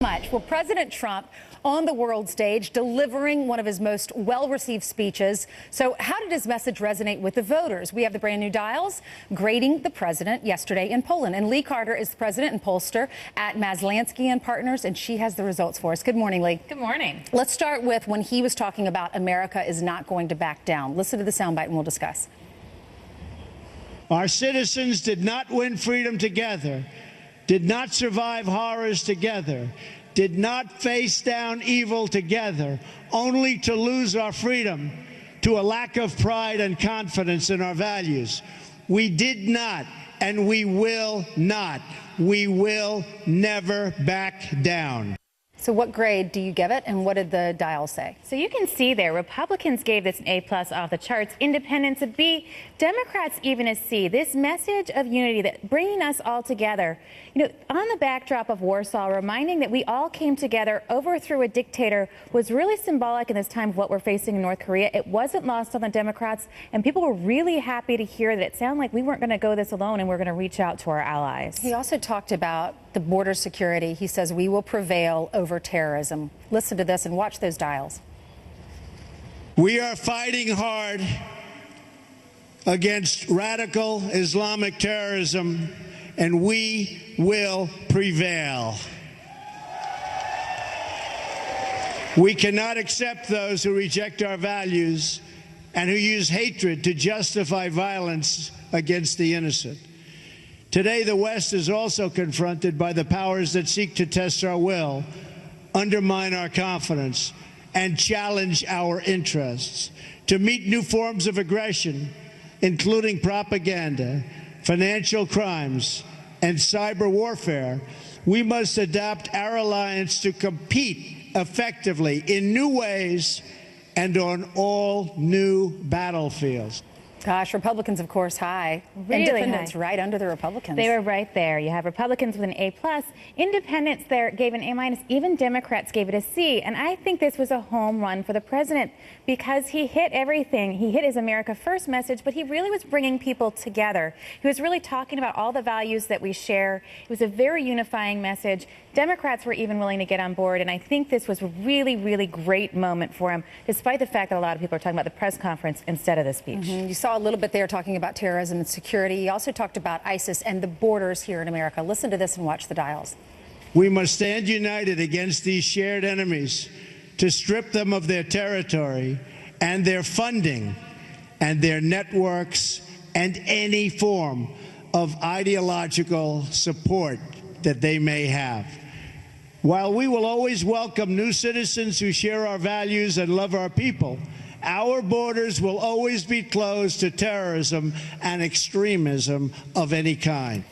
much. Well, President Trump on the world stage delivering one of his most well-received speeches. So how did his message resonate with the voters? We have the brand new dials grading the president yesterday in Poland. And Lee Carter is the president and pollster at Maslansky and Partners, and she has the results for us. Good morning, Lee. Good morning. Let's start with when he was talking about America is not going to back down. Listen to the soundbite and we'll discuss. Our citizens did not win freedom together, did not survive horrors together, did not face down evil together, only to lose our freedom to a lack of pride and confidence in our values. We did not, and we will not. We will never back down. So what grade do you give it, and what did the dial say? So you can see there, Republicans gave this an A+ off the charts, Independents a B, Democrats even a C. This message of unity, that bringing us all together, on the backdrop of Warsaw, reminding that we all came together, overthrew a dictator, was really symbolic in this time of what we're facing in North Korea. It wasn't lost on the Democrats, and people were really happy to hear that it sounded like we weren't going to go this alone, and we're going to reach out to our allies. He also talked about the border security. He says we will prevail over terrorism. Listen to this and watch those dials. We are fighting hard against radical Islamic terrorism, and we will prevail. We cannot accept those who reject our values and who use hatred to justify violence against the innocent. Today, the West is also confronted by the powers that seek to test our will, undermine our confidence, and challenge our interests. To meet new forms of aggression, including propaganda, financial crimes, and cyber warfare, we must adapt our alliance to compete effectively in new ways and on all new battlefields. Gosh, Republicans, of course, high. Really Independents high. Right under the Republicans. They were right there. You have Republicans with an A+, Independents there gave an A-, even Democrats gave it a C. And I think this was a home run for the president because he hit everything. He hit his America First message, but he really was bringing people together. He was really talking about all the values that we share. It was a very unifying message. Democrats were even willing to get on board, and I think this was a really, really great moment for him, despite the fact that a lot of people are talking about the press conference instead of the speech. You saw a little bit there talking about terrorism and security. He also talked about ISIS and the borders here in America. Listen to this and watch the dials. We must stand united against these shared enemies to strip them of their territory and their funding and their networks and any form of ideological support that they may have. While we will always welcome new citizens who share our values and love our people, our borders will always be closed to terrorism and extremism of any kind.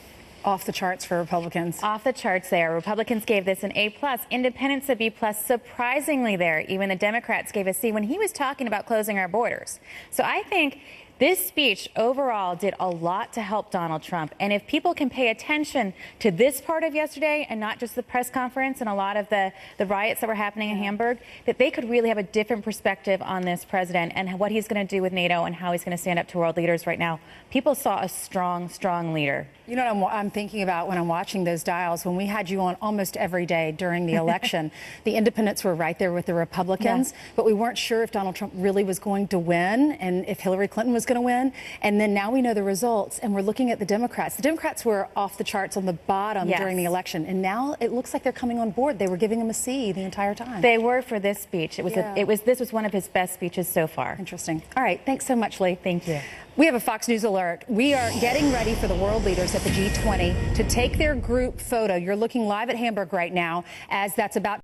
Off the charts for Republicans. Off the charts there. Republicans gave this an A+, Independents a B+. Surprisingly there, even the Democrats gave a C when he was talking about closing our borders. So I think this speech overall did a lot to help Donald Trump. And if people can pay attention to this part of yesterday and not just the press conference and a lot of the riots that were happening in Hamburg, that they could really have a different perspective on this president and what he's going to do with NATO and how he's going to stand up to world leaders right now. People saw a strong, strong leader. You know what I'm thinking about when I'm watching those dials? When we had you on almost every day during the election, the Independents were right there with the Republicans, but we weren't sure if Donald Trump really was going to win and if Hillary Clinton was going to win. And then now we know the results, and we're looking at the Democrats. The Democrats were off the charts on the bottom during the election, and now it looks like they're coming on board. They were giving him a C the entire time. They were for this speech. This was one of his best speeches so far. Interesting. All right. Thanks so much, Lee. Thank you. We have a Fox News alert. We are getting ready for the world leaders at the G20 to take their group photo. You're looking live at Hamburg right now as that's about